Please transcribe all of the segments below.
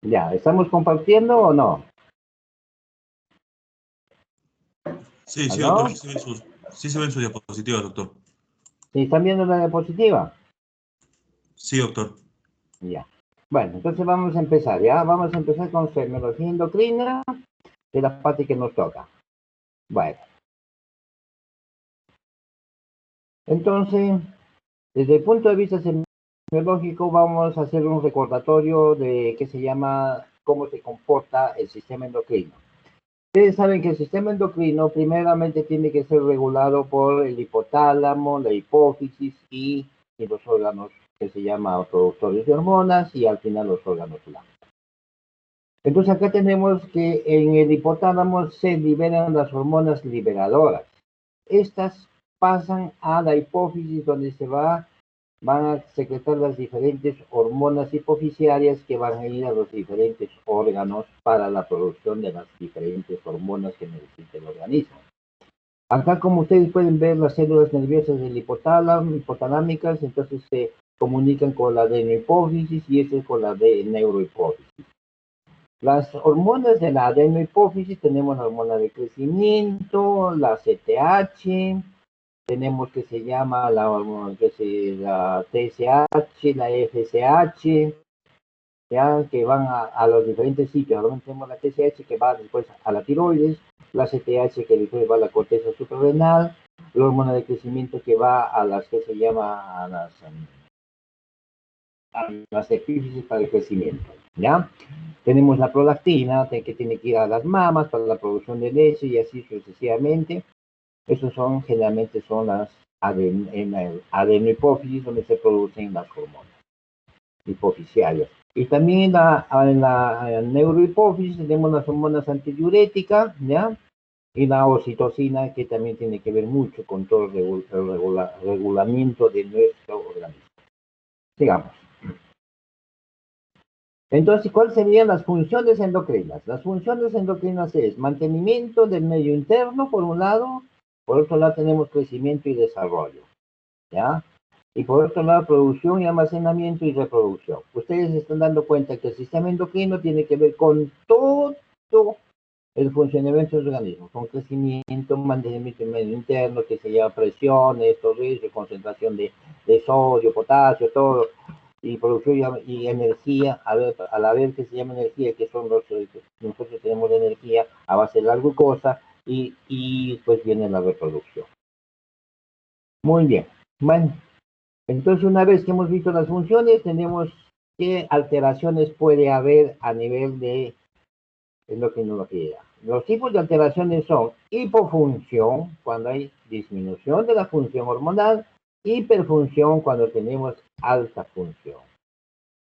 Ya, ¿estamos compartiendo o no? Sí, sí, ¿Aló? doctor. Sí se ven sus diapositivas, doctor. ¿Sí están viendo la diapositiva? Sí, doctor. Ya. Bueno, entonces vamos a empezar, ¿ya? Vamos a empezar con semiología endocrina, de la parte que nos toca. Bueno. Entonces, desde el punto de vista semiológico, vamos a hacer un recordatorio de qué se llama, cómo se comporta el sistema endocrino. Ustedes saben que el sistema endocrino primeramente tiene que ser regulado por el hipotálamo, la hipófisis y los órganos que se llaman productores de hormonas y al final los órganos blandos. Entonces acá tenemos que en el hipotálamo se liberan las hormonas liberadoras. Estas pasan a la hipófisis donde van a secretar las diferentes hormonas hipofisiarias que van a ir a los diferentes órganos para la producción de las diferentes hormonas que necesita el organismo. Acá, como ustedes pueden ver, las células nerviosas del hipotálamo, hipotalámicas, entonces se comunican con la adenohipófisis y ese con la de neurohipófisis. Las hormonas de la adenohipófisis, tenemos la hormona de crecimiento, la CTH, tenemos que se llama la TSH, la FSH, ya que van a los diferentes sitios. Ahora tenemos la TSH que va después a la tiroides, la CTH que después va a la corteza suprarrenal, la hormona de crecimiento que va a las que se llama a las epífisis para el crecimiento, ¿ya? Tenemos la prolactina que tiene que ir a las mamas para la producción de leche y así sucesivamente. Esos son, generalmente son las en el adenohipófisis donde se producen las hormonas hipofisiarias. Y también en la neurohipófisis tenemos las hormonas antidiuréticas, ¿ya? Y la oxitocina, que también tiene que ver mucho con todo el regulamiento de nuestro organismo. Sigamos. Entonces, ¿cuáles serían las funciones endocrinas? Las funciones endocrinas es mantenimiento del medio interno, por un lado, por otro lado tenemos crecimiento y desarrollo, ¿ya? Y por otro lado, producción y almacenamiento y reproducción. Ustedes se están dando cuenta que el sistema endocrino tiene que ver con todo el funcionamiento del organismo, con crecimiento, mantenimiento del medio interno, que se llama presiones, todo eso, concentración de sodio, potasio, todo, y producción y energía, a la vez que se llama energía, que son nosotros tenemos energía a base de la glucosa, y pues viene la reproducción. Muy bien. Bueno, entonces una vez que hemos visto las funciones, tenemos qué alteraciones puede haber a nivel de endocrinología. Los tipos de alteraciones son hipofunción, cuando hay disminución de la función hormonal, hiperfunción, cuando tenemos alta función.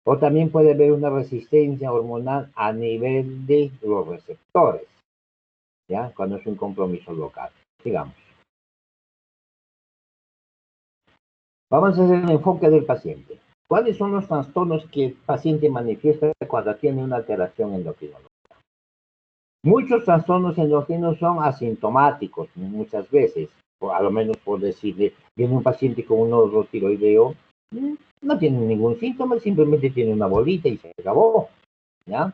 O también puede haber una resistencia hormonal a nivel de los receptores, ¿ya? Cuando es un compromiso local. Sigamos. Vamos a hacer un enfoque del paciente. ¿Cuáles son los trastornos que el paciente manifiesta cuando tiene una alteración endocrinológica? Muchos trastornos endocrinos son asintomáticos, muchas veces, o a lo menos por decirle, viene un paciente con un nódulo tiroideo, no tiene ningún síntoma, simplemente tiene una bolita y se acabó, ¿ya?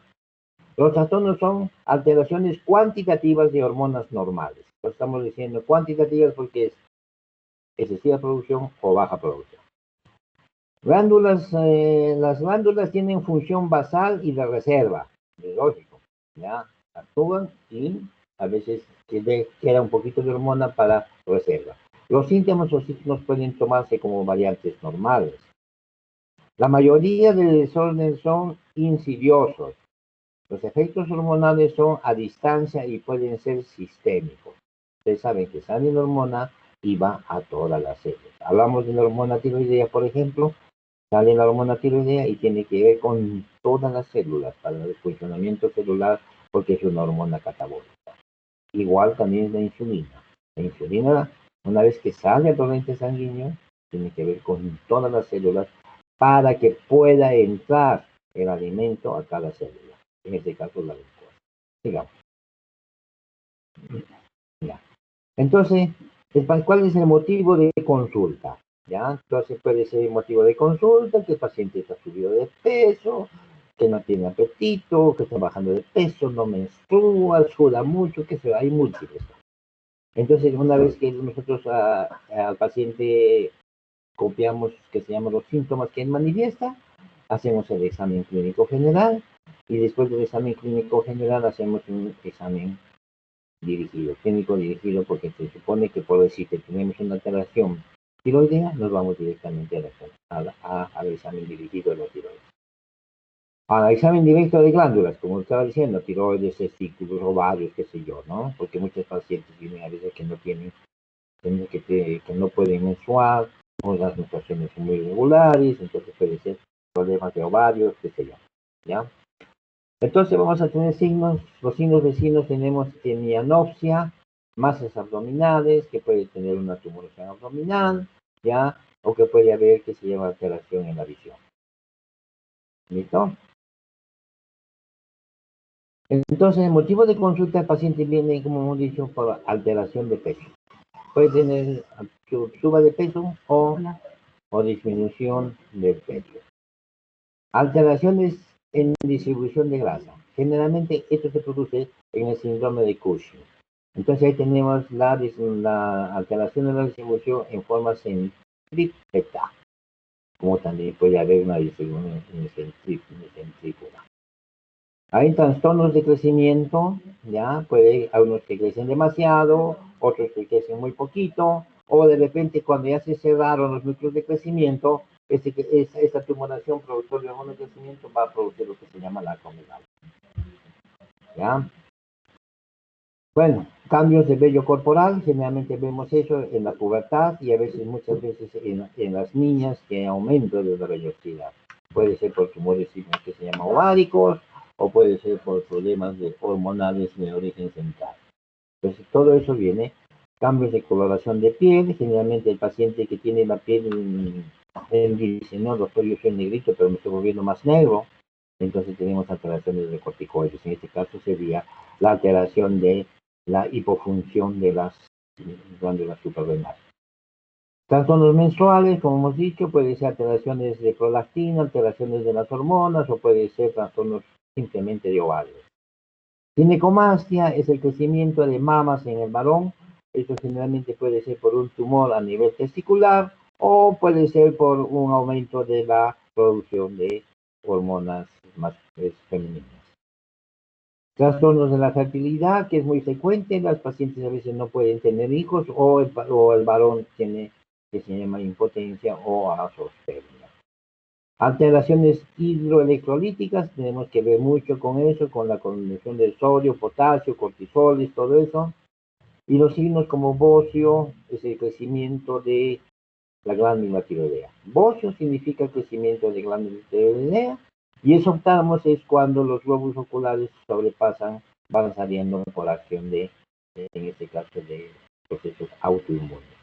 Los trastornos son alteraciones cuantitativas de hormonas normales. Lo estamos diciendo cuantitativas porque es excesiva producción o baja producción. Glándulas, las glándulas tienen función basal y de reserva, es lógico, ¿ya? Actúan y a veces queda un poquito de hormona para reserva. Los síntomas o signos pueden tomarse como variantes normales. La mayoría de desórdenes son insidiosos. Los efectos hormonales son a distancia y pueden ser sistémicos. Ustedes saben que sale la hormona y va a todas las células. Hablamos de la hormona tiroidea, por ejemplo. Sale la hormona tiroidea y tiene que ver con todas las células para el funcionamiento celular porque es una hormona catabólica. Igual también la insulina. La insulina, una vez que sale al torrente sanguíneo, tiene que ver con todas las células para que pueda entrar el alimento a cada célula. En este caso, la glucosa. Sigamos. Ya. Entonces, ¿Cuál es el motivo de consulta? ¿Ya? Entonces puede ser el motivo de consulta que el paciente está subido de peso, que no tiene apetito, que está bajando de peso, no menstrua, suda mucho, que se hay múltiples. Entonces, una vez que nosotros al paciente copiamos, que se llaman los síntomas que él manifiesta, hacemos el examen clínico general y después del examen clínico general hacemos un examen dirigido, clínico dirigido, porque se supone que por decir que tenemos una alteración tiroidea, nos vamos directamente al examen dirigido de la tiroides. Al examen directo de glándulas, como estaba diciendo, tiroides, testículos, ovarios, qué sé yo, ¿no? Porque muchos pacientes vienen a veces que no tienen, que no pueden menstruar, o las menstruaciones son muy irregulares, entonces puede ser problemas de ovarios, qué sé yo, ¿ya? Entonces vamos a tener signos, los signos vecinos tenemos hemianopsia, masas abdominales, que puede tener una tumoración abdominal, ¿ya? O que puede haber que se llama alteración en la visión. ¿Listo? Entonces, el motivo de consulta del paciente viene, como hemos dicho, por alteración de peso. Puede tener suba de peso o disminución de peso. Alteraciones en distribución de grasa. Generalmente esto se produce en el síndrome de Cushing. Entonces ahí tenemos la alteración de la distribución en forma centrípeta, como también puede haber una distribución en centrífuga. Hay trastornos de crecimiento, ya, hay unos que crecen demasiado, otros que crecen muy poquito, o de repente cuando ya se cerraron los núcleos de crecimiento, esta tumoración productor de hormona de crecimiento va a producir lo que se llama la acromegalia. ¿Ya? Bueno, cambios de vello corporal, generalmente vemos eso en la pubertad y a veces, muchas veces en las niñas, que hay aumento de la vellosidad. Puede ser por tumores que se llaman ováricos, o puede ser por problemas hormonales de origen central. Entonces, todo eso viene, cambios de coloración de piel, generalmente el paciente que tiene la piel, él dice, no, doctor, yo soy negrito, pero me estoy volviendo más negro, entonces tenemos alteraciones de corticoides. En este caso sería la alteración de la hipofunción de las glándulas suprarrenales. Trastornos menstruales, como hemos dicho, puede ser alteraciones de prolactina, alteraciones de las hormonas, o puede ser trastornos simplemente de ovarios. Ginecomastia es el crecimiento de mamas en el varón. Esto generalmente puede ser por un tumor a nivel testicular o puede ser por un aumento de la producción de hormonas más femeninas. Trastornos de la fertilidad, que es muy frecuente, las pacientes a veces no pueden tener hijos o el varón tiene, que se llama impotencia o azoospermia. Alteraciones hidroelectrolíticas, tenemos que ver mucho con eso, con la condición del sodio, potasio, cortisoles, todo eso. Y los signos como bocio es el crecimiento de la glándula tiroidea. Bocio significa crecimiento de glándula tiroidea y eso optamos es cuando los glóbulos oculares sobrepasan, van saliendo por acción de, en este caso, de procesos autoinmunes.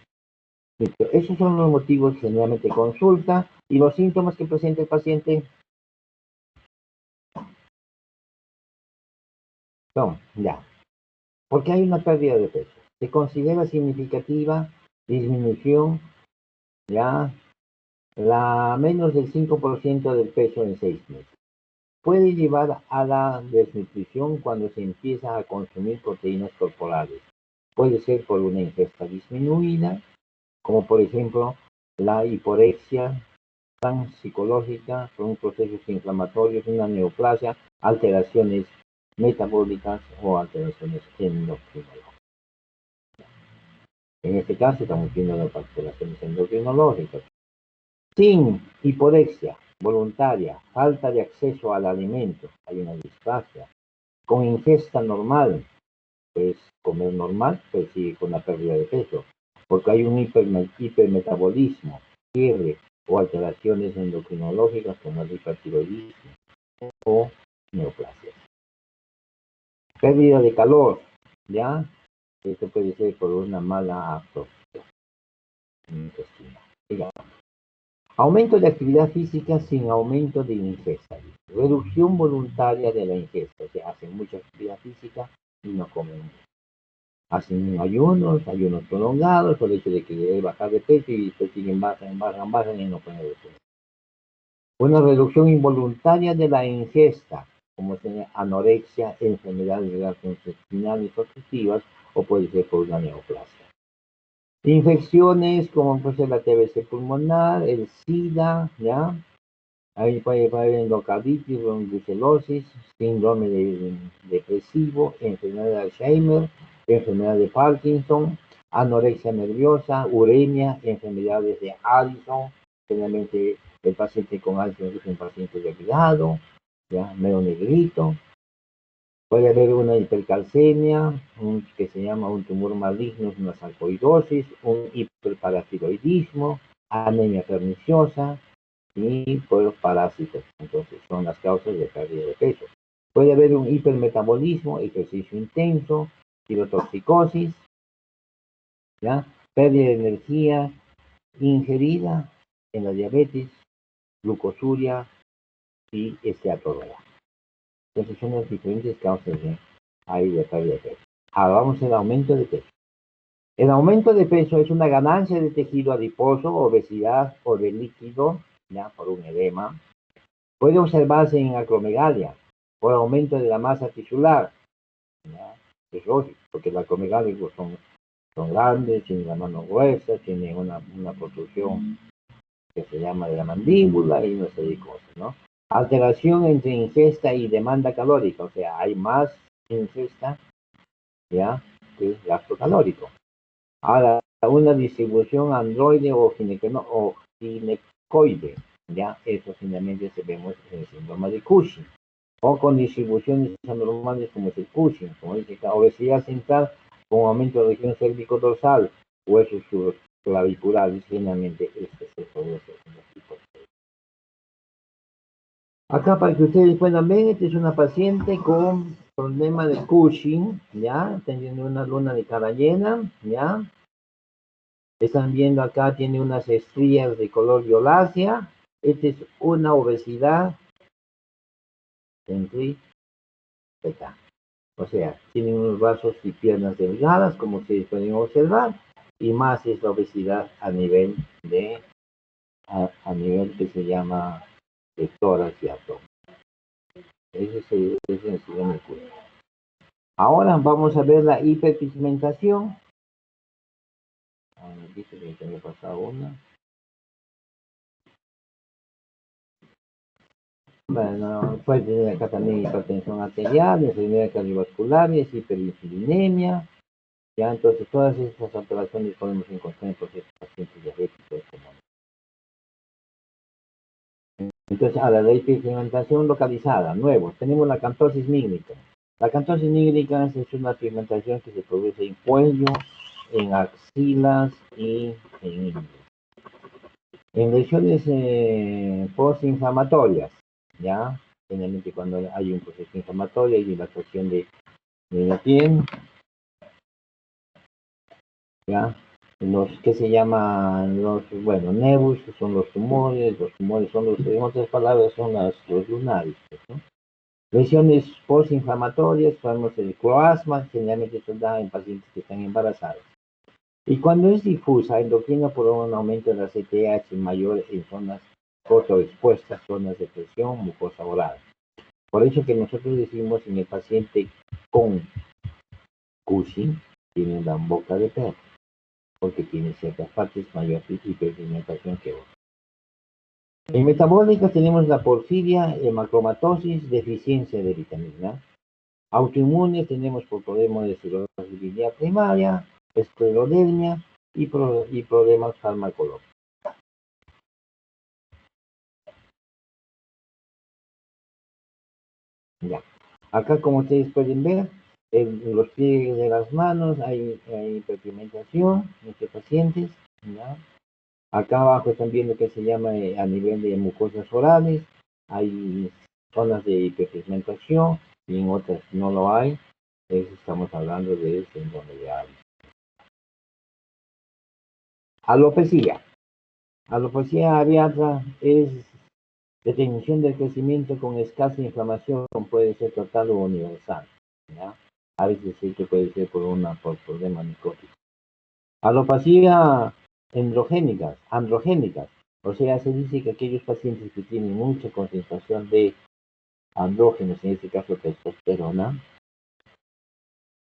Esos son los motivos generalmente de consulta y los síntomas que presenta el paciente son, ya, porque hay una pérdida de peso. Se considera significativa disminución, ya, la menos del 5% del peso en 6 meses. Puede llevar a la desnutrición cuando se empieza a consumir proteínas corporales. Puede ser por una ingesta disminuida, como por ejemplo la hiporexia tan psicológica, son procesos inflamatorios, una neoplasia, alteraciones metabólicas o alteraciones endocrinológicas. En este caso estamos viendo las alteraciones endocrinológicas. Sin hiporexia voluntaria, falta de acceso al alimento, hay una displasia. Con ingesta normal, pues comer normal, pues sigue con la pérdida de peso, porque hay un hipermetabolismo, cierre o alteraciones endocrinológicas como el hipertiroidismo o neoplasias. Pérdida de calor, ¿ya? Esto puede ser por una mala absorción intestinal. Digamos. Aumento de actividad física sin aumento de ingesta. Reducción voluntaria de la ingesta, o sea, hacen mucha actividad física y no comen mucho. hacen ayunos prolongados, por el hecho de que debe bajar de peso y después siguen bajan y no pueden reducir. Una reducción involuntaria de la ingesta, como sería anorexia, enfermedades gastrointestinales obstructivas, o puede ser por una neoplasia. Infecciones como puede ser la TBC pulmonar, el SIDA, ¿ya? Ahí puede haber endocarditis, bronquiolitis, síndrome depresivo, enfermedad de Alzheimer, enfermedad de Parkinson, anorexia nerviosa, uremia, enfermedades de Addison. Generalmente el paciente con Addison es un paciente delgado, ya, medio negrito. Puede haber una hipercalcemia, que se llama un tumor maligno, una sarcoidosis, un hiperparatiroidismo, anemia perniciosa y por los parásitos. Entonces son las causas de pérdida de peso. Puede haber un hipermetabolismo, ejercicio intenso, tirotoxicosis, ¿ya? Pérdida de energía ingerida en la diabetes, glucosuria y esteatodora. Entonces son las diferentes causas de pérdida de peso. Ahora vamos al aumento de peso. El aumento de peso es una ganancia de tejido adiposo, obesidad o de líquido, ya por un edema. Puede observarse en acromegalia por aumento de la masa tisular, ¿ya? Es lógico, porque las acromegalias son grandes, tienen la mano gruesa, tienen una protrusión que se llama de la mandíbula y no sé de cosas, ¿no? Alteración entre ingesta y demanda calórica, o sea, hay más ingesta, ¿ya?, que gasto calórico. Ahora, una distribución androide o ginecoide, ¿ya? Eso finalmente se vemos en el síndrome de Cushing. O con distribuciones anormales como es el Cushing, como dice la obesidad central con aumento de región cérvico-dorsal, huesos claviculares, generalmente este se produce en los tipos. Acá para que ustedes puedan ver, esta es una paciente con problema de Cushing, ¿ya? Teniendo una luna de cara llena, ¿ya? Están viendo acá, tiene unas estrías de color violácea. Esta es una obesidad centrípeta. O sea, tiene unos brazos y piernas delgadas, como ustedes pueden observar, y más es la obesidad a nivel que se llama de tórax y abdomen. Ese es el síndrome de Cushing. Ahora vamos a ver la hiperpigmentación. Dice que se me ha pasado una. Bueno, puede tener acá también hipertensión arterial, enfermedades cardiovasculares, hiperinsulinemia. Ya, entonces todas estas alteraciones podemos encontrar en procesos pacientes diabéticos comunes. Entonces, a la hiperpigmentación localizada, nuevo, tenemos la acantosis nígrica. La acantosis nígrica es una pigmentación que se produce en cuello, en axilas y en ingles. En lesiones postinflamatorias, ¿ya? Generalmente cuando hay un proceso inflamatorio y dilatación de la piel, ¿ya? Los que se llaman nebus, que son los tumores son en otras palabras, son los lunares, ¿no? Lesiones postinflamatorias, podemos el cloasma, generalmente se da en pacientes que están embarazados. Y cuando es difusa, endocrina por un aumento de la CTH mayor en zonas fotoexpuestas, zonas de presión, mucosa oral. Por eso que nosotros decimos en el paciente con Cushing, tiene una boca de perro, porque tiene ciertas partes mayor hiperpigmentación que otras. En metabólicas tenemos la porfiria, hemacromatosis, deficiencia de vitamina. Autoinmunes tenemos por problemas de cirrosis biliar primaria, esclerodermia y problemas farmacológicos. Ya. Acá, como ustedes pueden ver, en los pliegues de las manos hay hiperpigmentación en estos pacientes, ¿ya? Acá abajo están viendo que se llama a nivel de mucosas orales, hay zonas de hiperpigmentación y en otras no lo hay. Estamos hablando de síndrome de Addison. Alopecia. Alopecia areata es detención del crecimiento con escasa inflamación, puede ser total o universal, ¿ya? A veces sí que puede ser por problemas micóticos. Alopecia androgénicas. O sea, se dice que aquellos pacientes que tienen mucha concentración de andrógenos, en este caso testosterona,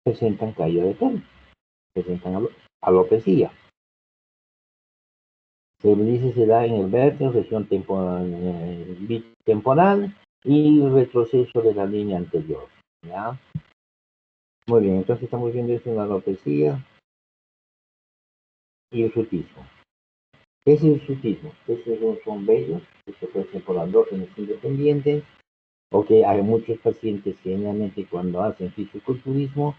presentan caída de pelo, presentan alopecia. Se dice se da en el vértigo, región temporal y retroceso de la línea anterior. ¿Ya? Muy bien, entonces estamos viendo esto en la alopecia y el frutismo. ¿Qué es el frutismo? Estos son vellos que se producen por andrógenos independientes, o que hay muchos pacientes que generalmente cuando hacen fisiculturismo,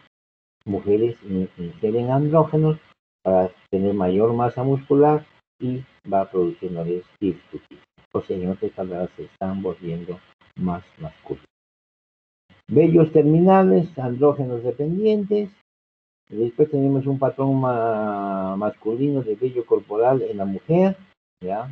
mujeres ingieren andrógenos para tener mayor masa muscular y va produciendo hirsutismo. O sea, en otras palabras, se están volviendo más masculinos. Vellos terminales, andrógenos dependientes. Después tenemos un patrón masculino de vello corporal en la mujer, ¿ya?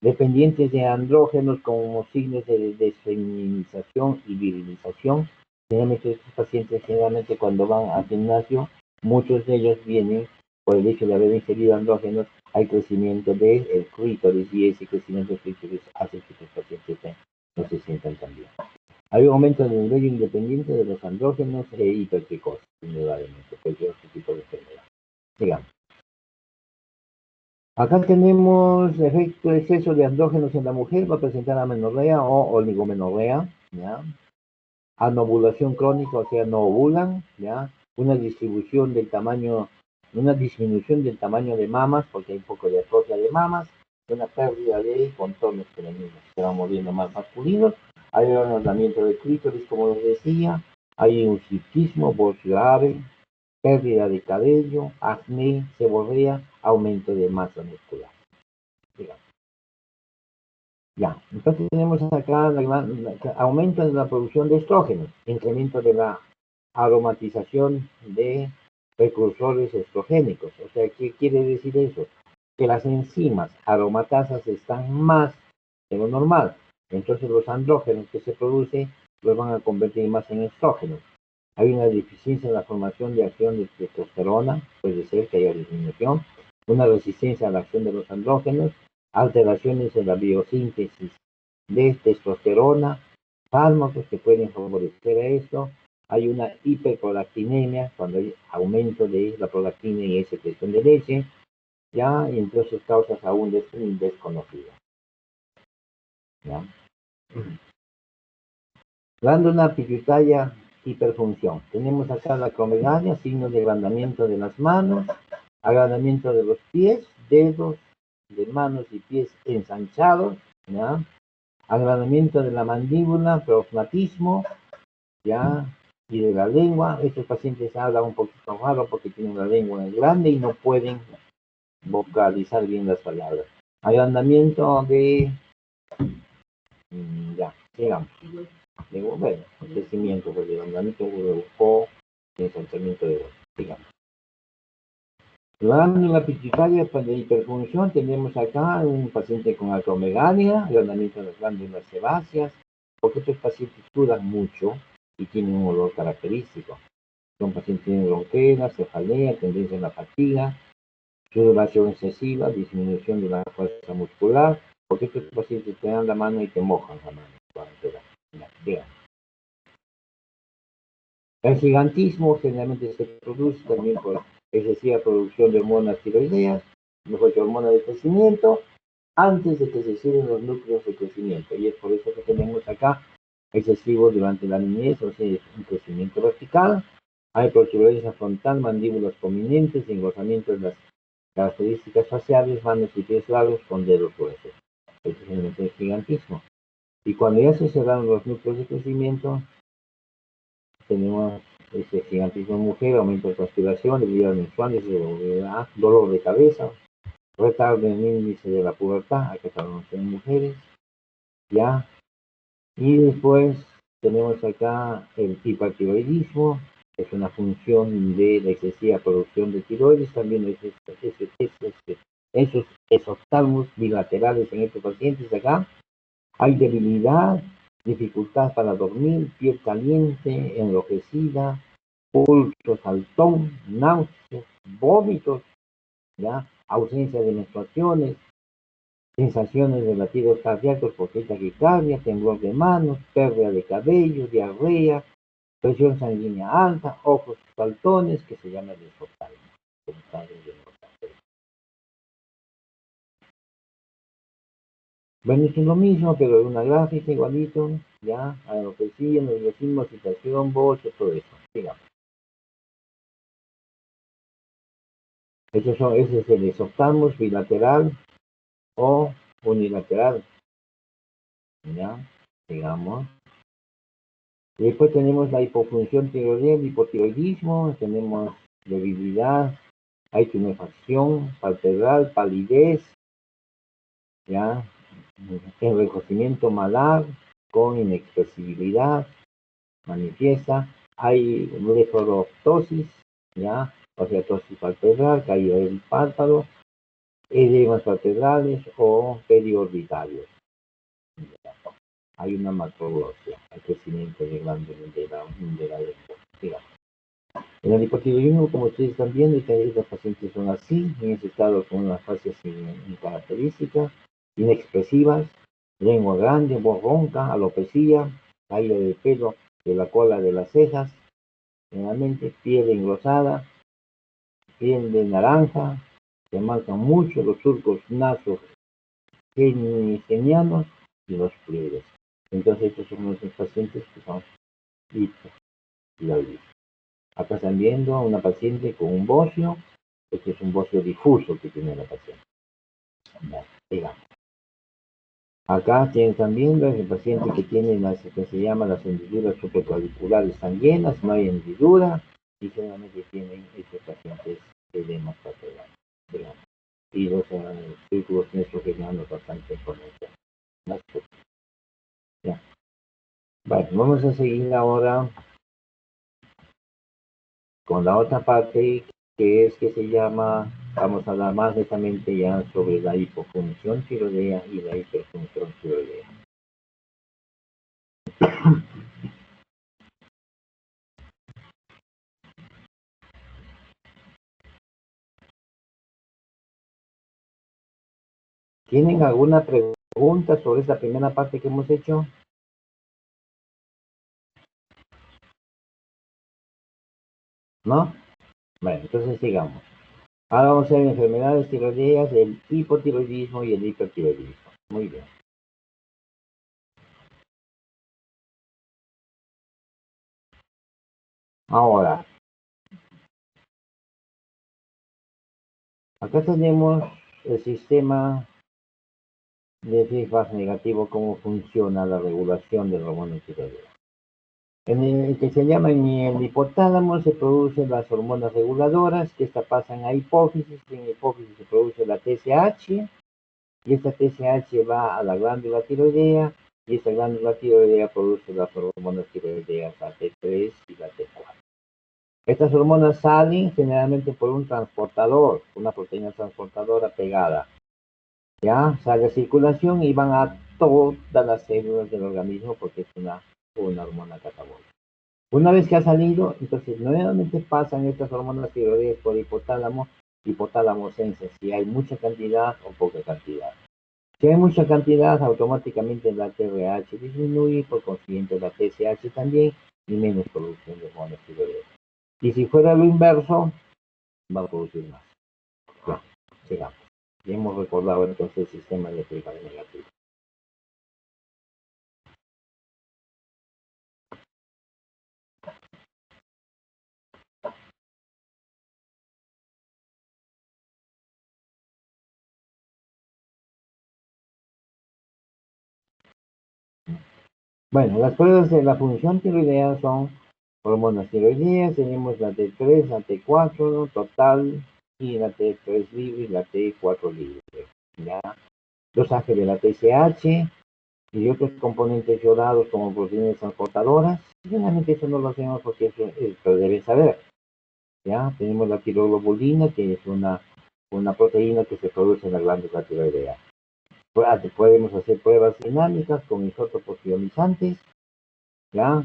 Dependientes de andrógenos como signos de desfeminización y virilización. Generalmente estos pacientes, generalmente cuando van al gimnasio, muchos de ellos vienen por el hecho de haber ingerido andrógenos, hay crecimiento del clítoris y ese crecimiento del clítoris hace que estos pacientes no se sientan tan bien. Hay un aumento del vello independiente de los andrógenos e hipertricosis, indudablemente, cualquier otro tipo de enfermedad. Digamos. Acá tenemos efecto de exceso de andrógenos en la mujer, va a presentar amenorrea o oligomenorrea, ¿ya? Anovulación crónica, o sea, no ovulan, ¿ya? Una disminución del tamaño de mamas, porque hay un poco de atrofia de mamas, una pérdida de contornos femeninos, se van moviendo más masculinos, hay un agotamiento de clítoris, como les decía, hay un hirsutismo, voz grave, pérdida de cabello, acné, seborrea, aumento de masa muscular. Digamos. Ya, entonces tenemos acá aumento de la producción de estrógenos, incremento de la aromatización de precursores estrogénicos. O sea, ¿qué quiere decir eso? Que las enzimas aromatasas están más de lo normal. Entonces los andrógenos que se producen los van a convertir más en estrógenos. Hay una deficiencia en la formación de acción de testosterona, puede ser que haya disminución, una resistencia a la acción de los andrógenos, alteraciones en la biosíntesis de testosterona, fármacos que pueden favorecer a esto. Hay una hiperprolactinemia, cuando hay aumento de la prolactina y secreción de leche, ya, y entonces causas aún desconocidas. ¿Ya? Glándula pituitaria, hiperfunción. Tenemos acá la acromegalia, signos de agrandamiento de las manos, agrandamiento de los pies, dedos de manos y pies ensanchados, ¿ya? Agrandamiento de la mandíbula, prosmatismo, ¿ya? Y de la lengua. Estos pacientes hablan un poquito raro porque tienen la lengua grande y no pueden vocalizar bien las palabras. Agrandamiento de... ya, digamos. Bueno, crecimiento, pues, de agrandamiento o ensanchamiento de voz, digamos. Glándula pituitaria de hiperfunción, tenemos acá un paciente con acromegalia, agrandamiento de las glándulas sebáceas, porque estos pacientes sudan mucho y tienen un olor característico. Son pacientes que tienen ronquera, cefalea, tendencia a la fatiga, sudoración excesiva, disminución de la fuerza muscular, porque estos pacientes te dan la mano y te mojan la mano cuando te dan. El gigantismo generalmente se produce también por excesiva producción de hormonas tiroideas, mejor que hormonas de crecimiento, antes de que se cierren los núcleos de crecimiento. Y es por eso que tenemos acá excesivo durante la niñez, o sea, un crecimiento vertical, hay protuberancia frontal, mandíbulas prominentes, engrosamiento de las características faciales, manos y pies largos con dedos gruesos. Eso es el gigantismo. Y cuando ya se cerraron los núcleos de crecimiento, tenemos ese gigantismo en mujer, aumento de transpiración, debilidad menstrual, dolor de cabeza, retardo en el índice de la pubertad, acá estamos en mujeres, ya. Y después tenemos acá el hipertiroidismo, es una función de la excesiva producción de tiroides, también esos exoftalmos bilaterales en estos pacientes acá. Hay debilidad, dificultad para dormir, piel caliente, enrojecida, pulso saltón, náuseas, vómitos, ¿ya? Ausencia de menstruaciones, sensaciones de latidos cardíacos por taquicardia, temblor de manos, pérdida de cabello, diarrea, presión sanguínea alta, ojos saltones, que se llama desoptalmo. Bueno, es lo mismo, pero en una gráfica igualito, ya, alopecia, nerviosismo, excitación, bocho, todo eso, digamos. Ese es el esoptalmos bilateral o unilateral, ya, digamos. Y después tenemos la hipofunción tiroidea, hipotiroidismo, tenemos debilidad, hay tumefacción, palpebral, palidez, ya, enrojecimiento malar con inexpresibilidad, manifiesta, hay blefaroptosis, ya, osteoporosis palpebral, caída del párpado, edemas palpebrales o periorbitarios. Hay una macroglosia, el crecimiento de glándulas de la lengua, digamos. En el hipotiroidismo, como ustedes están viendo, estas pacientes son así, en ese estado con una fase característica, inexpresivas, lengua grande, voz ronca, alopecia, caída de pelo de la cola de las cejas, generalmente piel engrosada, piel de naranja, se marcan mucho los surcos nasos genianos y los pliegues. Entonces estos son nuestros pacientes que son hipotiroidistas. Acá están viendo a una paciente con un bocio. Este es un bocio difuso que tiene la paciente. Digamos. Acá están viendo el paciente que tiene las que se llaman las hendiduras supraclaviculares tan llenas, no hay hendidura, y generalmente tienen estos pacientes edemas palpebrales, digamos. Y los círculos nestrogenianos bastante conectados. Ya. Vale, vamos a seguir ahora con la otra parte que se llama, vamos a hablar más netamente ya sobre la hipofunción tiroidea y la hiperfunción tiroidea. ¿Tienen alguna pregunta sobre esta primera parte que hemos hecho? ¿No? Bueno, entonces sigamos. Ahora vamos a ver enfermedades tiroideas, el hipotiroidismo y el hipertiroidismo. Muy bien. Ahora, acá tenemos el sistema de feedback negativo, cómo funciona la regulación del hormona tiroidea. En el que se llama en el hipotálamo se producen las hormonas reguladoras, que esta pasan a hipófisis, y en hipófisis se produce la TSH, y esta TSH va a la glándula tiroidea, y esta glándula tiroidea produce las hormonas tiroideas, la T3 y la T4. Estas hormonas salen generalmente por un transportador, una proteína transportadora pegada. Ya sale a circulación y van a todas las células del organismo porque es una hormona catabólica. Una vez que ha salido, entonces nuevamente pasan estas hormonas tiroideas por hipotálamo, hipotálamo sensa si hay mucha cantidad o poca cantidad. Si hay mucha cantidad, automáticamente la TRH disminuye, por consiguiente la TSH también, y menos producción de hormonas tiroideas. Y si fuera lo inverso, va a producir más. Ya, sigamos. Ya hemos recordado entonces el sistema de feedback negativo. Bueno, las pruebas de la función tiroidea son hormonas tiroideas, tenemos la T3, la T4 total, y la T3 libre y la T4 libre. ¿Ya? Los ángeles de la TSH y otros componentes yodados como proteínas transportadoras. Generalmente eso no lo hacemos porque eso lo deben saber. ¿Ya? Tenemos la tiroglobulina, que es una proteína que se produce en la glándula tiroidea. Podemos hacer pruebas dinámicas con isótopos ionizantes, ¿ya?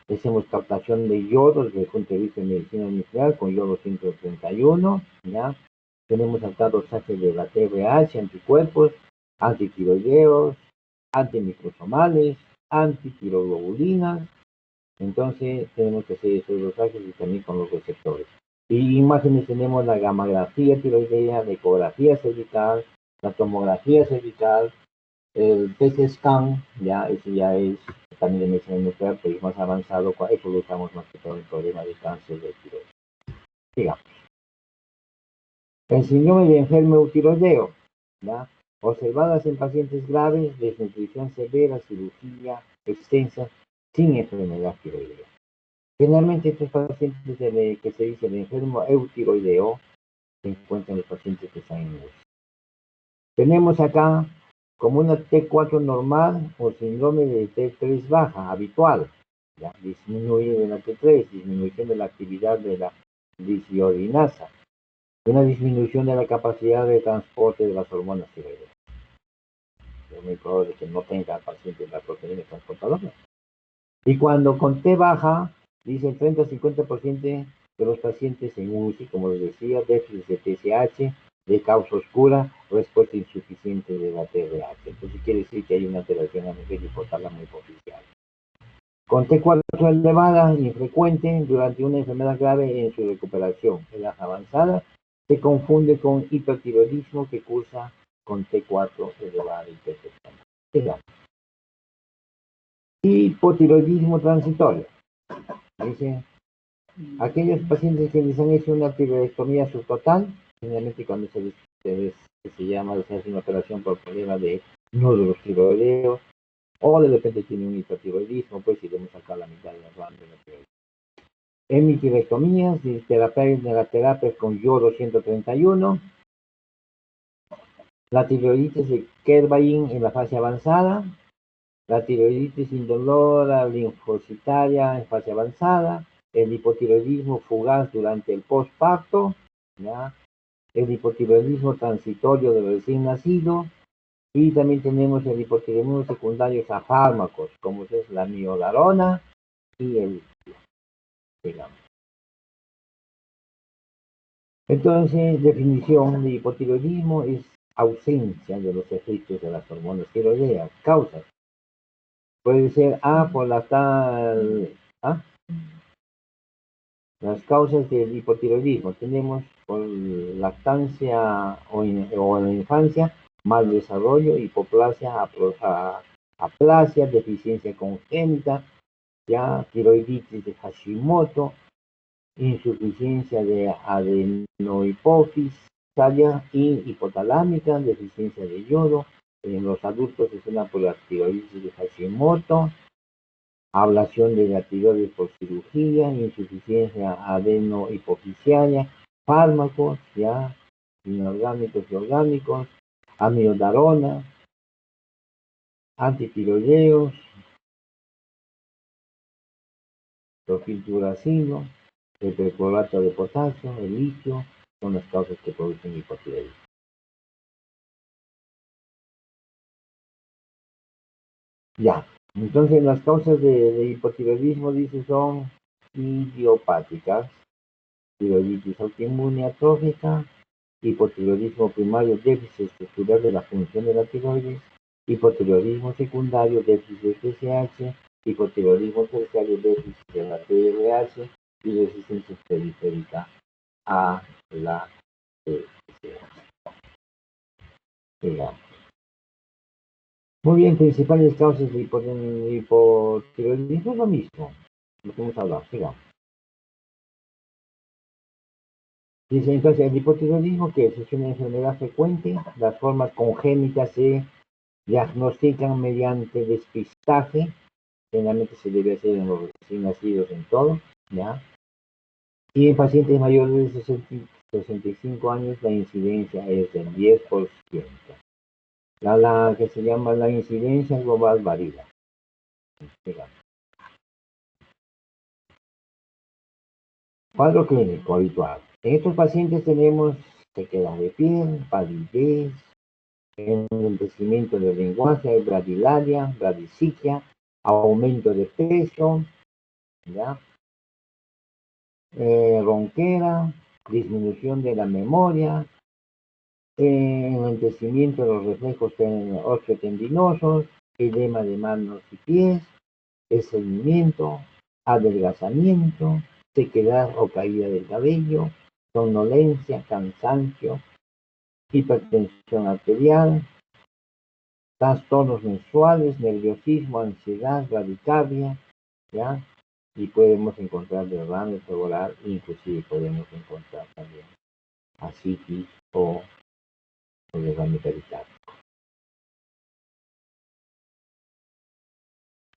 Hacemos captación de yodo desde el punto de vista de medicina nuclear con yodo 131, ¿ya? Tenemos acá dosajes de la TRH, anticuerpos, antitiroideos, antimicrosomales, antitiroglobulina. Entonces tenemos que hacer esos dosajes y también con los receptores. Y imágenes tenemos la gamografía tiroidea, la ecografía cervical, la tomografía cervical, el PET scan, ya, eso ya es también de medicina nuclear, pero es más avanzado, eso lo usamos más que todo en el problema de cáncer de tiroides. Digamos. El síndrome de enfermo eutiroideo, ¿ya? Observadas en pacientes graves, desnutrición severa, cirugía extensa, sin enfermedad tiroidea. Generalmente estos pacientes que se dice de enfermo eutiroideo se encuentran los pacientes que están en UCI. Tenemos acá como una T4 normal o síndrome de T3 baja, habitual, ¿ya? Disminuye de la T3, disminución de la actividad de la disiodinasa, una disminución de la capacidad de transporte de las hormonas tiroideas. Es muy probable que no tenga el paciente la proteína transportadora. Y cuando con T baja, dice el 30-50% de los pacientes en UCI, como les decía, déficit de TSH, de causa oscura, respuesta insuficiente de la TRH. Entonces quiere decir que hay una alteración a nivel hipotálamo hipoficial. Con T4 elevada, infrecuente, durante una enfermedad grave en su recuperación. En la avanzada, se confunde con hipertiroidismo que cursa con T4 elevada y T3. Hipotiroidismo transitorio. Dice, aquellos pacientes que les han hecho una tiroidectomía subtotal, generalmente cuando se llama, se hace una operación por problema de nódulos tiroideos, o de repente tiene un hipertiroidismo, pues iremos a sacar la mitad de la rama de la tiroides. Hemitirectomías, la terapia con yodo 131, la tiroiditis de Kerbain en la fase avanzada, la tiroiditis indolora linfocitaria en fase avanzada, el hipotiroidismo fugaz durante el postparto, ¿ya? El hipotiroidismo transitorio del recién nacido, y también tenemos el hipotiroidismo secundario a fármacos, como es la miodarona y el, digamos. Entonces, definición de hipotiroidismo es ausencia de los efectos de las hormonas tiroideas. Causas. Puede ser por la tal... Las causas del hipotiroidismo. Tenemos por lactancia o en la infancia, mal desarrollo, hipoplasia, aplasia, deficiencia congénita, ya tiroiditis de Hashimoto, insuficiencia de adenohipófisis y hipotalámica, deficiencia de yodo. En los adultos es una por la tiroiditis de Hashimoto, ablación de la tiroides por cirugía, insuficiencia adenohipofisiaria, fármacos, ya, inorgánicos y orgánicos, amiodarona, antitiroideos, profilturacino, el perclorato de potasio, el litio, son las causas que producen hipotiroidismo. Ya, entonces las causas de hipotiroidismo, dice, son idiopáticas, tiroiditis autoinmune atrófica, hipotiroidismo primario, déficit estructural de la función de la tiroides, hipotiroidismo secundario, déficit de TSH, hipotiroidismo terciario, déficit de la TRH y resistencia periférica a la TSH. Muy bien, principales causas de hipotiroidismo es lo mismo, lo que hemos hablado, sigamos. Dice entonces, el hipotiroidismo, que es una enfermedad frecuente, las formas congénitas se diagnostican mediante despistaje, generalmente se debe hacer en los recién nacidos en todo, ¿ya? Y en pacientes mayores de 65 años la incidencia es del 10%. La que se llama la incidencia global varía. Cuadro clínico habitual. En estos pacientes tenemos sequedad de piel, palidez, enlentecimiento del lenguaje, bradilaria, bradiciquia, aumento de peso, ¿ya? Ronquera, disminución de la memoria, enlentecimiento de los reflejos osteotendinosos, edema de manos y pies, estreñimiento, adelgazamiento, sequedad o caída del cabello, somnolencia, cansancio, hipertensión arterial, trastornos menstruales, nerviosismo, ansiedad, bradicardia, ¿ya? Y podemos encontrar derrame cerebral, inclusive podemos encontrar también ascitis o derrame pericárdico.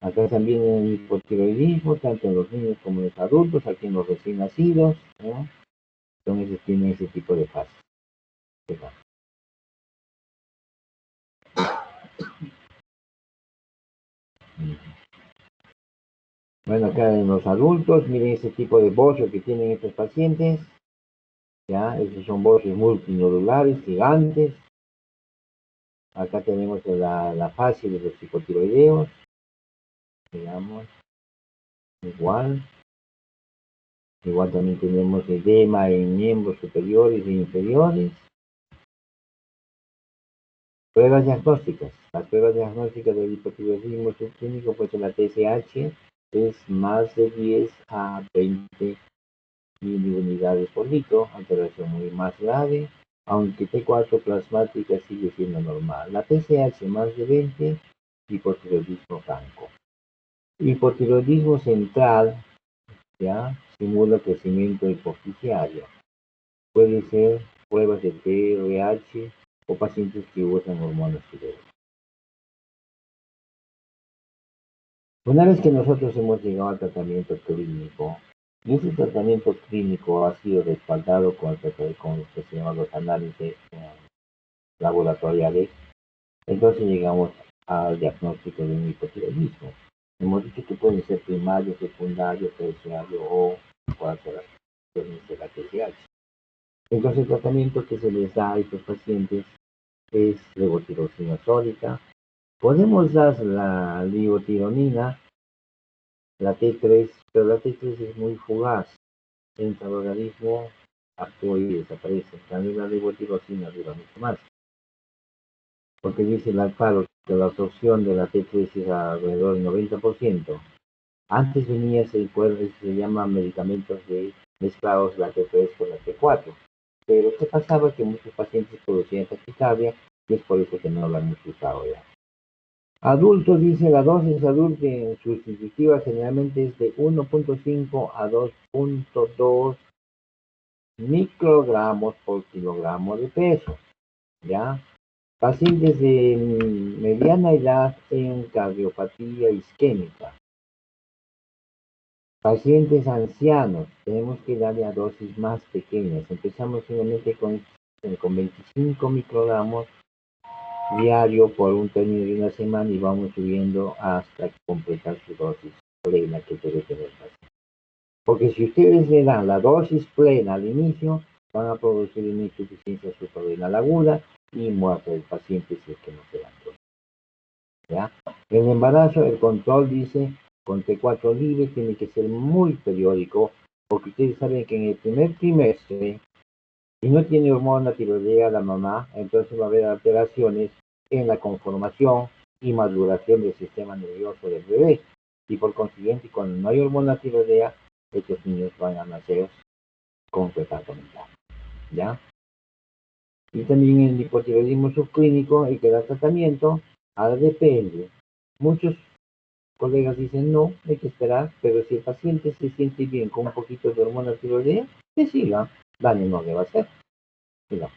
Acá también el hipotiroidismo, tanto en los niños como en los adultos, aquí en los recién nacidos, ¿no? Entonces tienen ese tipo de fases. Bueno, acá en los adultos, miren ese tipo de bocio que tienen estos pacientes. Ya, esos son bocios multinodulares, gigantes. Acá tenemos la fase de los hipotiroideos. Digamos, igual. Igual también tenemos edema en miembros superiores e inferiores. Pruebas diagnósticas. Las pruebas diagnósticas del hipotiroidismo subclínico, pues la TSH es más de 10 a 20 miliunidades por litro, alteración muy más grave, aunque T4 plasmática sigue siendo normal. La TSH más de 20, hipotiroidismo franco. Hipotiroidismo central, ya, simula crecimiento hipofisiario. Puede ser pruebas de TRH o pacientes que usan hormonas tiroides. Una vez que nosotros hemos llegado al tratamiento clínico, y ese tratamiento clínico ha sido respaldado con lo que se llama los análisis laboratoriales, entonces llegamos al diagnóstico de un hipotiroidismo. Hemos dicho que puede ser primario, secundario, terciario o cualquiera de la TSH. Entonces el tratamiento que se les da a estos pacientes es levotiroxina sódica. Podemos dar la levotironina, la T3, pero la T3 es muy fugaz. Entra al organismo, actúa y desaparece. También la levotiroxina dura mucho más. Porque dice el Alfaro que la absorción de la T3 es alrededor del 90%. Antes venía ese se llama medicamentos mezclados la T3 con la T4. Pero ¿qué pasaba? Que muchos pacientes producían taquicardia y es por eso que no lo han usado ya. Adultos, dice la dosis adulta en sustitutiva generalmente es de 1.5 a 2.2 microgramos por kilogramo de peso, ¿ya? Pacientes de mediana edad en cardiopatía isquémica. Pacientes ancianos, tenemos que darle a dosis más pequeñas. Empezamos simplemente con 25 microgramos diario por un término de una semana y vamos subiendo hasta completar su dosis plena que debe tener el paciente. Porque si ustedes le dan la dosis plena al inicio, van a producir una insuficiencia suprarrenal aguda y muerte del paciente si es que no se dan dosis. ¿Ya? El embarazo, el control dice, con T4 libre tiene que ser muy periódico, porque ustedes saben que en el primer trimestre, si no tiene hormona tiroidea la mamá, entonces va a haber alteraciones en la conformación y maduración del sistema nervioso del bebé. Y por consiguiente, cuando no hay hormona tiroidea, estos niños van a nacer con retardo mental. ¿Ya? Y también el hipotiroidismo subclínico, el que da tratamiento, ahora depende. Muchos colegas dicen no, hay que esperar, pero si el paciente se siente bien con un poquito de hormona tiroidea, que siga, daño no le va a hacer. Siga.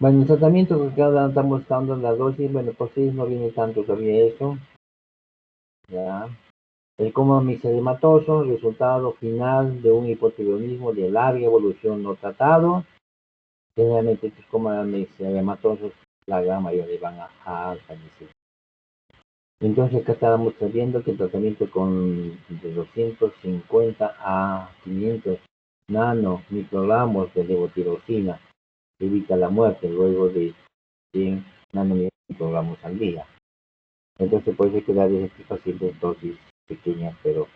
Bueno, el tratamiento que cada estamos dando la dosis, bueno, por sí no viene tanto todavía eso. Ya. El coma mixedematoso, resultado final de un hipotiroidismo de larga evolución no tratado. Generalmente estos comas mixedematosos, la gran mayoría van a fallecer. Entonces acá estábamos viendo que el tratamiento con de 250 a 500 nanomicrogramos de levotiroxina evita la muerte luego de 100 nanomicrogramos al día. Entonces puede quedar en este paciente en dosis pequeñas, pero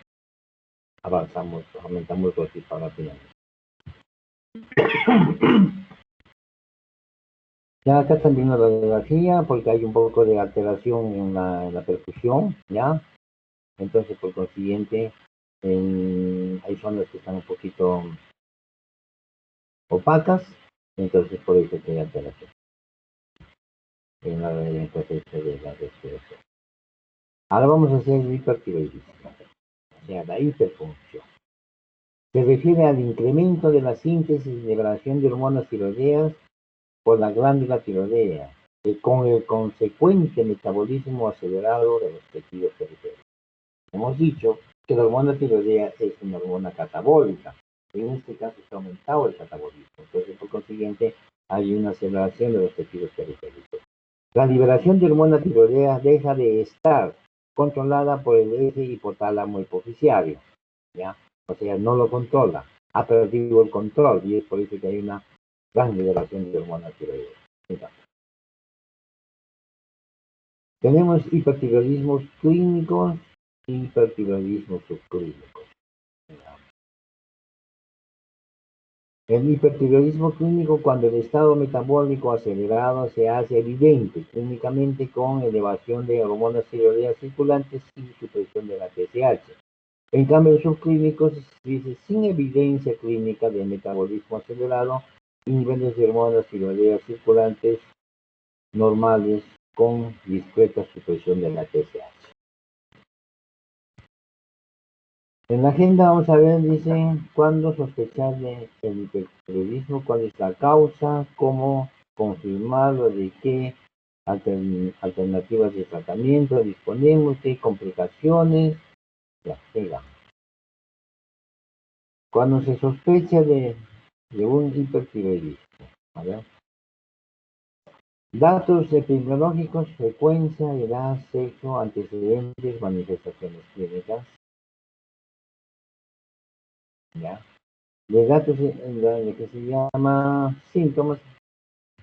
avanzamos, aumentamos dosis paulatinamente. Ya acá también la radiografía, porque hay un poco de alteración en la perfusión, ¿ya? Entonces, por consiguiente, hay zonas que están un poquito opacas, entonces por eso que hay alteración en la presencia de la respiración. Ahora vamos a hacer el hipertiroidismo, o sea, la hiperfunción. Se refiere al incremento de la síntesis y liberación de hormonas tiroideas por la glándula tiroidea, con el consecuente metabolismo acelerado de los tejidos periféricos. Hemos dicho que la hormona tiroidea es una hormona catabólica. En este caso está aumentado el catabolismo. Entonces, por consiguiente, hay una aceleración de los tejidos periféricos. La liberación de hormona tiroidea deja de estar controlada por el eje hipotálamo hipoficiario, ¿ya? O sea, no lo controla, ha perdido el control y es por eso que hay una gran liberación de hormona tiroidea. Entonces, tenemos hipertiroidismos clínicos y hipertiroidismos subclínicos. El hipertiroidismo clínico, cuando el estado metabólico acelerado se hace evidente clínicamente con elevación de hormonas tiroideas circulantes y supresión de la TSH. En cambio, el subclínico se dice sin evidencia clínica de metabolismo acelerado y niveles de hormonas tiroideas circulantes normales con discreta supresión de la TSH. En la agenda vamos a ver, dice, cuándo sospechar del hipertiroidismo, cuál es la causa, cómo confirmarlo, de qué alternativas de tratamiento disponemos, qué complicaciones, ya, sigamos. Cuando se sospecha de un hipertiroidismo, ¿vale? Datos epidemiológicos, frecuencia, edad, sexo, antecedentes, manifestaciones clínicas, ¿ya? Los datos, lo que se llama síntomas.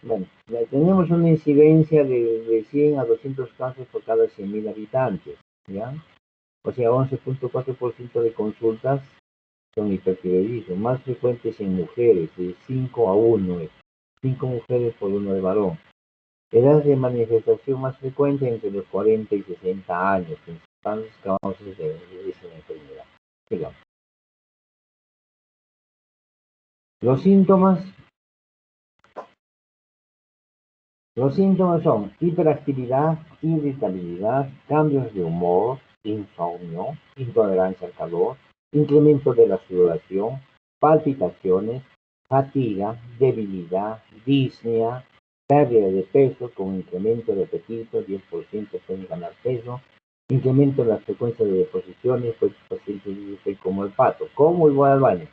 Bueno, ya tenemos una incidencia de 100 a 200 casos por cada 100.000 habitantes, ¿ya? O sea, 11.4% de consultas son hipertiroidismo, más frecuentes en mujeres, de 5 a 1, 5 mujeres por 1 de varón. Edad de manifestación más frecuente entre los 40 y 60 años, principales causas de esa enfermedad. Digamos. Los síntomas son hiperactividad, irritabilidad, cambios de humor, insomnio, intolerancia al calor, incremento de la sudoración, palpitaciones, fatiga, debilidad, disnea, pérdida de peso con incremento de apetito, 10% pueden ganar peso, incremento de la frecuencia de deposiciones, pues pacientes dicen como el pato, como igual al baño,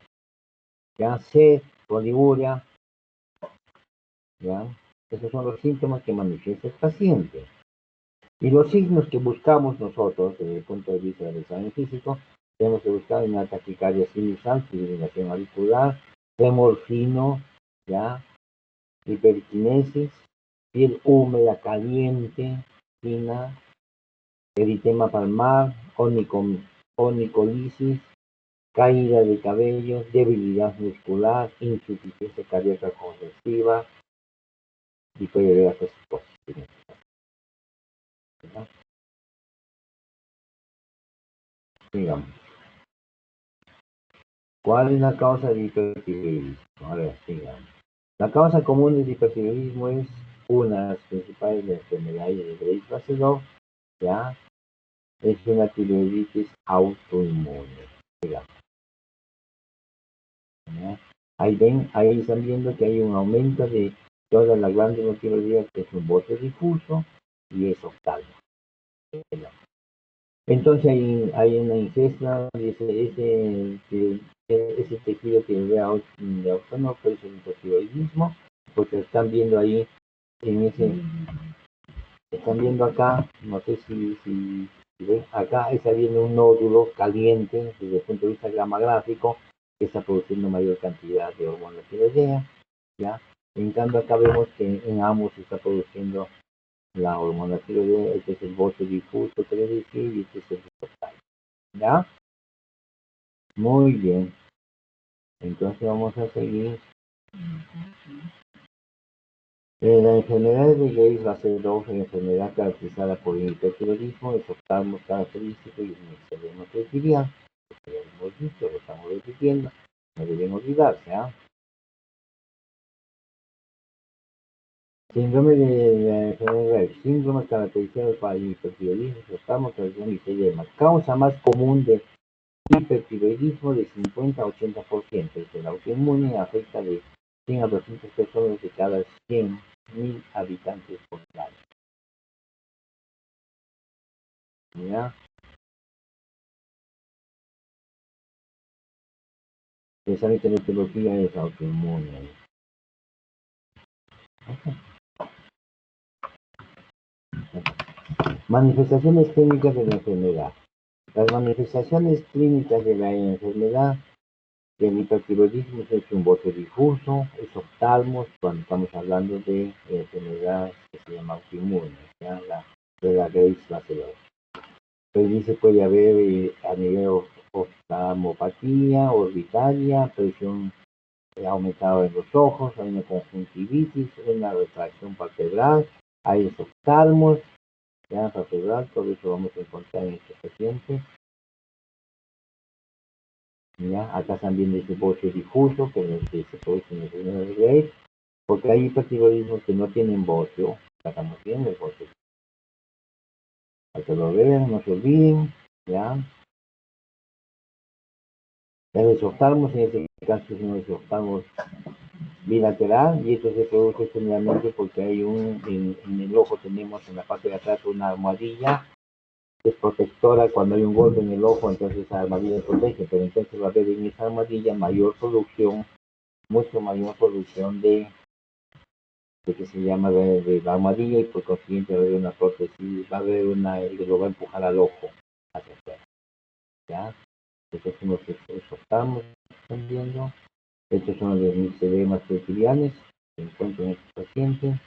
ya sed, oliguria, ya. Esos son los síntomas que manifiesta el paciente. Y los signos que buscamos nosotros, desde el punto de vista del examen físico, tenemos que buscar una taquicardia sinusal, fibrilación auricular, tremor fino, ¿ya? Hiperquinesis, piel húmeda, caliente, fina, eritema palmar, onicolisis, caída de cabello, debilidad muscular, insuficiencia cardíaca congestiva, y puede haber hasta psicosis. Digamos, ¿cuál es la causa del hipertiroidismo? A ver, sigamos. La causa común del hipertiroidismo es una de las principales de enfermedades de Graves-Basedow, ¿ya? Es una tiroiditis autoinmune, digamos, ¿ya? Ahí están viendo que hay un aumento de toda la glándula tiroidea, que es un bote difuso y es oftalmo. Entonces hay una ingesta de ese tejido tiroideo de autónomo, por eso el hipotiroidismo, porque están viendo ahí, están viendo acá, no sé si ven, acá está viendo un nódulo caliente desde el punto de vista gamagráfico que está produciendo mayor cantidad de hormonas tiroidea, ¿ya? En cambio acá vemos que en ambos se está produciendo La hormona tiroidea, este es el bocio difuso, quiere decir, y este es el total. ¿Ya? Muy bien. Entonces vamos a seguir. La enfermedad de Graves va a ser dos, una enfermedad caracterizada por el hipertiroidismo, exoftalmos característico y un exedema tiroideal. Ya lo hemos visto, lo estamos repitiendo, no deben olvidarse, ¿ah? Síndrome de la enfermedad de Graves, síndrome caracterizado por el hipertiroidismo, exoftalmos característico y exedema. Causa más común de hipertiroidismo de 50 a 80%, es el autoinmune, afecta de 100 a 200 personas de cada 100.000 habitantes por año. ¿Ya? Esa meteorología es autoinmune. Manifestaciones clínicas de la enfermedad. Las manifestaciones clínicas de la enfermedad del hipertiroidismo es un bocio difuso, es oftalmos, cuando estamos hablando de enfermedad que se llama autoinmune, ¿ya? De la Graves vacelosa. Pero dice puede haber a nivel oftalmopatía, orbitaria, presión aumentada en los ojos, hay una conjuntivitis, una retracción palpebral, hay oftalmos, ya palpebral, todo eso vamos a encontrar en estos pacientes. ¿Ya? Acá también dice bocio difuso, que se produce en el primer de Graves, porque hay hipertiroidismos que no tienen bocio, estamos viendo el bocio. Para que lo vean, no se olviden, ¿ya? El exoftalmos, en este caso es un exoftalmos bilateral, y esto se produce generalmente porque hay en el ojo tenemos en la parte de atrás una almohadilla que es protectora cuando hay un golpe en el ojo, entonces esa armadilla protege, pero entonces va a haber en esa armadilla mayor producción, mucho mayor producción de que se llama de la armadilla, y por consiguiente va a haber una prótesis, va a haber una que lo va a empujar al ojo hacia afuera, ¿ya? Entonces unos exoftalmos, están viendo. Estos son los misedemas cotidianos que se encuentran en estos pacientes.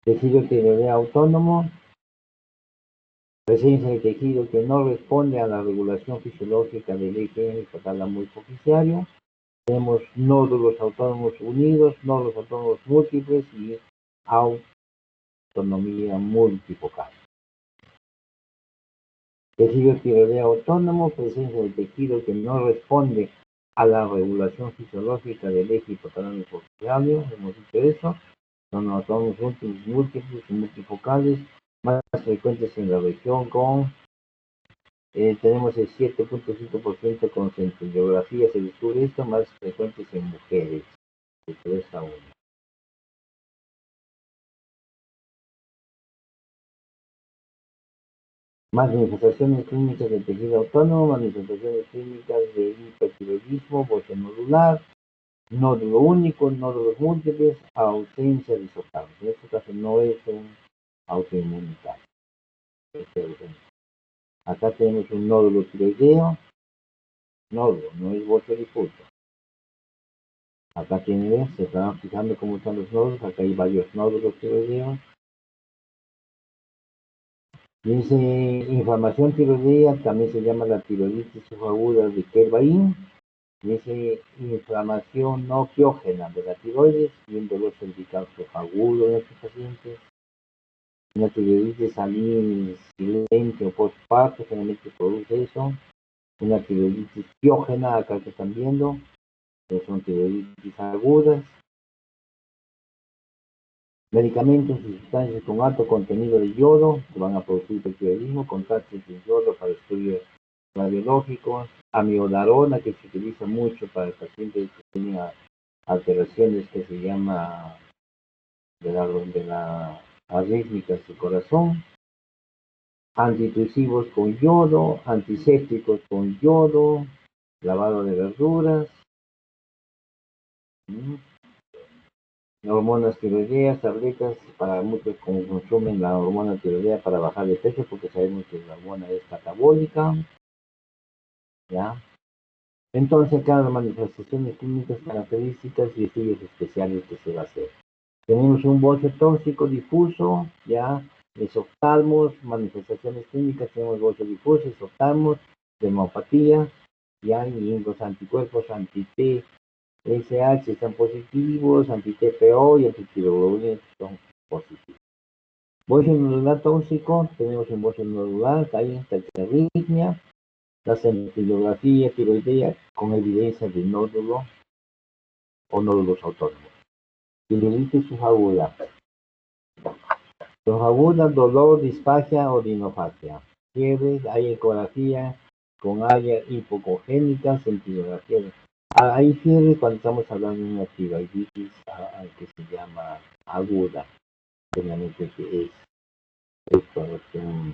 Tejido tiroideo autónomo, presencia de tejido que no responde a la regulación fisiológica del eje hipotálamo hipoficiario. Tenemos nódulos autónomos unidos, nódulos autónomos múltiples y autonomía multifocal. Tejido tiroideo autónomo, presencia de tejido que no responde a la regulación fisiológica del eje hipotálamo hipoficiario, hemos dicho eso. Son autónomos múltiples y multifocales, más frecuentes en la región con, tenemos el 7.5% con centrogeografía, se descubre esto, más frecuentes en mujeres, de 3 a 1. Más manifestaciones clínicas del tejido autónomo, manifestaciones clínicas de hipertiroidismo, bocio nodular, nódulo único, nódulos múltiples, ausencia de isotamos. En este caso no es un autoinmunitario. Acá tenemos un nódulo tiroideo, nódulo, no es bocio difuso. Acá tienen, se están fijando cómo están los nódulos, acá hay varios nódulos tiroideos. Dice inflamación tiroidea, también se llama la tiroiditis subaguda de Kerr-Bain. Dice inflamación no piógena de la tiroides y un dolor cervical subagudo en estos pacientes. Una tiroiditis salina silente o postparto generalmente produce eso. Una tiroiditis piógena, acá que están viendo, que son tiroiditis agudas. Medicamentos y sustancias con alto contenido de yodo que van a producir hipertiroidismo, contrastes de yodo para estudios radiológicos, amiodarona que se utiliza mucho para pacientes que tienen alteraciones que se llama de la arrítmicas del corazón, antitusivos con yodo, antisépticos con yodo, lavado de verduras, hormonas tiroideas, tabletas, para muchos consumen la hormona tiroidea para bajar de peso porque sabemos que la hormona es catabólica, ¿ya? Entonces, cada manifestaciones clínicas, características y estudios especiales que se va a hacer. Tenemos un bocio tóxico difuso, ya, esoftalmos, manifestaciones clínicas, tenemos bocio difuso, esoftalmos, demopatía, ya, y los anticuerpos anti-TSH están positivos, anti-TPO y anti-tiroglobulina son positivos. Bocio nodular tóxico, tenemos un bocio nodular, hay taquiarritmia, la cintilografía tiroidea con evidencia de nódulo o nódulos autónomos. Tiroiditis subaguda. Subaguda, dolor, disfagia o dinofagia. Fiebre, hay ecografía con área hipocogénica, cintilografía. Hay fiebre cuando estamos hablando de una tiroiditis que se llama aguda, generalmente que es producción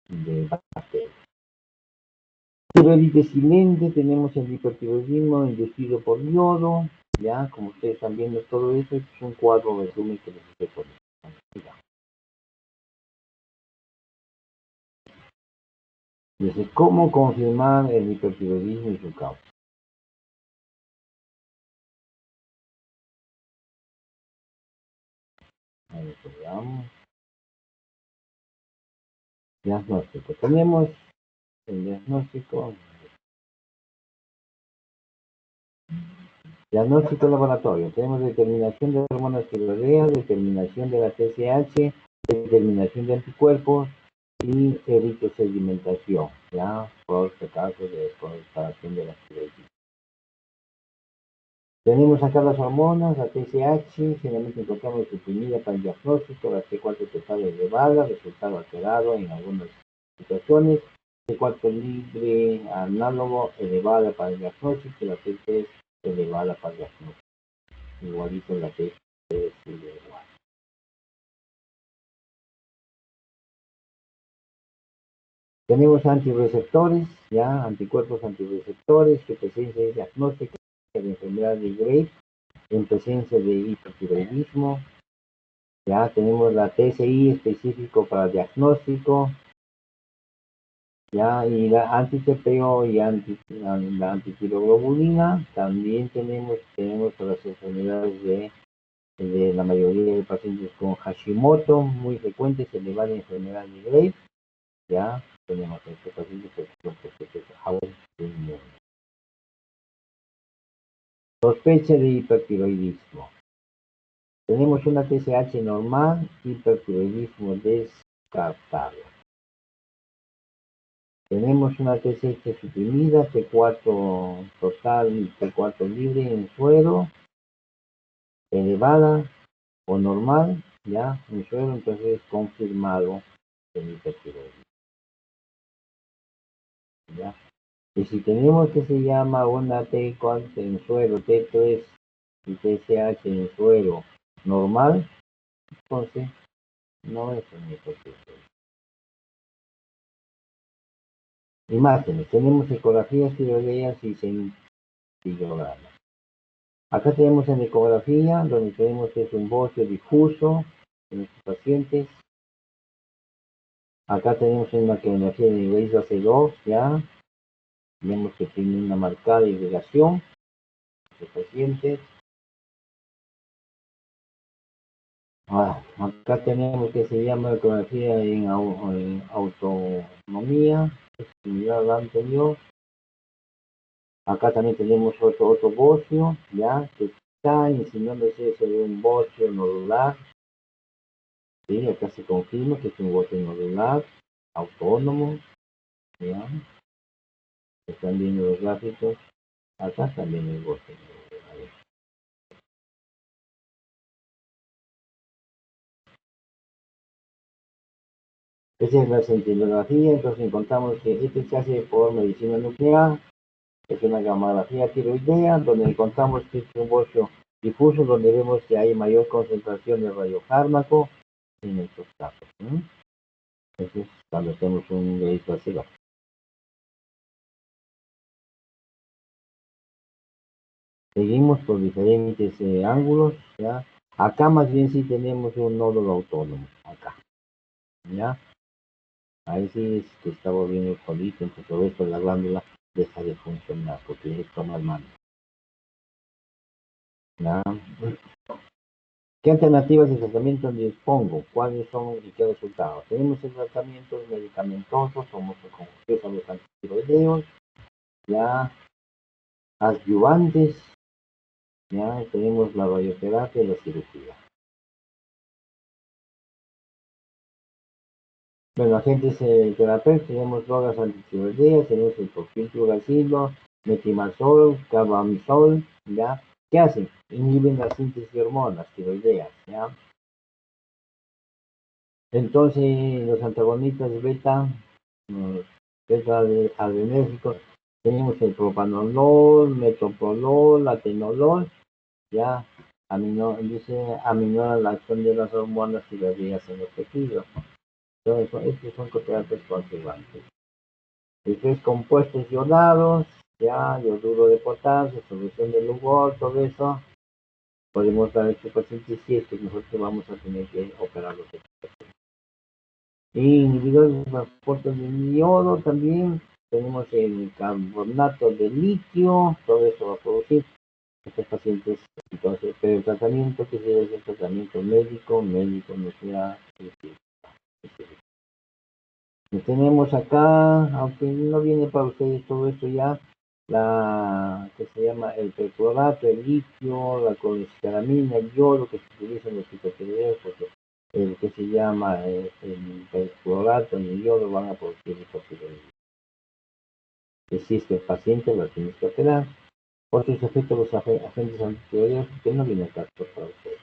de bacterias. Tiroiditis silente, tenemos el hipertiroidismo inducido por yodo, ya, como ustedes están viendo todo eso, es un cuadro de resumen que les estoy poniendo. Dice, ¿cómo confirmar el hipertiroidismo y su causa? Ahí veamos. Diagnóstico. Tenemos el diagnóstico. Diagnóstico laboratorio. Tenemos determinación de hormonas tiroideas, determinación de la TSH, determinación de anticuerpos y eritrosedimentación, ya, por este caso de constatación de la tiroides. Tenemos acá las hormonas, la TSH, generalmente encontramos suprimida para el diagnóstico, la T4 total elevada, resultado alterado en algunas situaciones, T4 libre análogo elevada para el diagnóstico y la T3 elevada para el diagnóstico. Igualito la T3 igual. Tenemos antirreceptores, ya, anticuerpos antirreceptores, su presencia es diagnóstica de enfermedad de Graves, en presencia de hipotiroidismo. Ya tenemos la TSI específico para diagnóstico, ya, y la anti-TPO y la antitiroglobulina. También tenemos las enfermedades de la mayoría de pacientes con Hashimoto, muy frecuentes, elevada enfermedad de Graves. Ya tenemos estos pacientes que son procesos autoinmunes. Sospecha de hipertiroidismo. Tenemos una TSH normal, hipertiroidismo descartable. Tenemos una TSH suprimida, T4 total y T4 libre en suero, elevada o normal, ya, en suero, entonces confirmado el hipertiroidismo. ¿Ya? Y si tenemos que se llama una T4 en suero, T3 y TSH en suero normal, entonces no es un hipertiroidismo. Imágenes, tenemos ecografías tiroideas y scintilogramas. Acá tenemos en ecografía, donde tenemos que es un bocio difuso en estos pacientes. Acá tenemos una ecografía de nivel base 2, ya. Vemos que tiene una marcada irrigación de pacientes. Acá tenemos que se llama ecografía en autonomía, es similar a la anterior. Acá también tenemos otro bocio, ya, que está insinuándose sobre un bocio nodular. Sí, acá se confirma que es un bocio nodular, autónomo, ya. Están viendo los gráficos. Acá también el bocio nodular. Esa es la cintilografía, entonces encontramos que este se hace por medicina nuclear. Es una gamografía tiroidea, donde encontramos que es un bocio difuso, donde vemos que hay mayor concentración de radiofármaco en estos casos. Entonces, cuando hacemos un grito así, seguimos por diferentes ángulos, ¿ya? Acá más bien sí tenemos un nódulo autónomo, acá, ¿ya? Ahí sí es que está volviendo el solito, entonces todo esto la glándula deja de funcionar, porque es tomar mano. ¿Ya? ¿Qué alternativas de tratamiento dispongo? ¿Cuáles son y qué resultados? Tenemos el tratamiento medicamentoso, somos los antitiroideos, ya adyuvantes, ya tenemos la radioterapia y la cirugía. Bueno, agentes terapéuticos, tenemos drogas antitiroideas, tenemos el propilfluracilo, metimazol, carbamazol, ¿ya? ¿Qué hacen? Inhiben la síntesis de hormonas tiroideas, ¿ya? Entonces, los antagonistas beta, los beta adrenérgicos, tenemos el propanolol, metoprolol, atenolol, ¿ya? Dice, aminora la acción de las hormonas tiroideas en los tejidos. Entonces, estos son terapias conservantes. Después compuestos iodados, ya, yoduro de potasio, solución de Lugol, todo eso, podemos dar a este paciente si es que nosotros vamos a tener que operarlo. Y inhibidores de transporte de yodo también, tenemos el carbonato de litio, todo eso va a producir estos pacientes. Entonces, pero el tratamiento que se debe es el tratamiento médico, no sea tenemos acá, aunque no viene para ustedes todo esto ya, la que se llama el perclorato, el litio, la colesteramina, el yodo que se utiliza en los psicoterapeutas, porque el que se llama el perclorato y el yodo van a producir hipotiroidismo. Si es que el paciente lo tiene que operar, por sus efectos los agentes antitiroideos que no vienen acá para ustedes.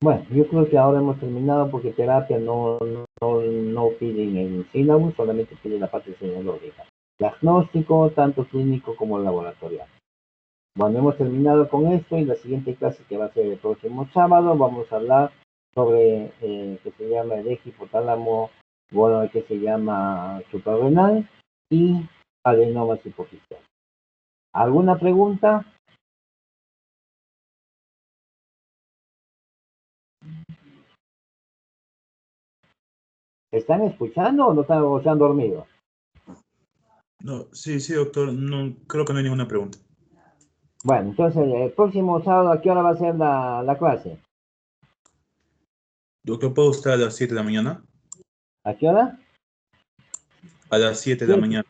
Bueno, yo creo que ahora hemos terminado porque terapia no piden el sílabus, solamente piden la parte semiológica. Diagnóstico, tanto clínico como laboratorial. Bueno, hemos terminado con esto y la siguiente clase que va a ser el próximo sábado vamos a hablar sobre que se llama el eje hipotálamo, bueno, que se llama suprarrenal y adenomas hipoficiales. ¿Alguna pregunta? ¿Están escuchando o se han dormido? No, sí, doctor. No, creo que no hay ninguna pregunta. Bueno, entonces el próximo sábado, ¿a qué hora va a ser la clase? Doctor, ¿puedo estar a las 7 de la mañana? ¿A qué hora? A las 7 de la 7. mañana.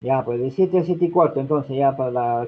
Ya, pues de 7 a 7:15, entonces ya para la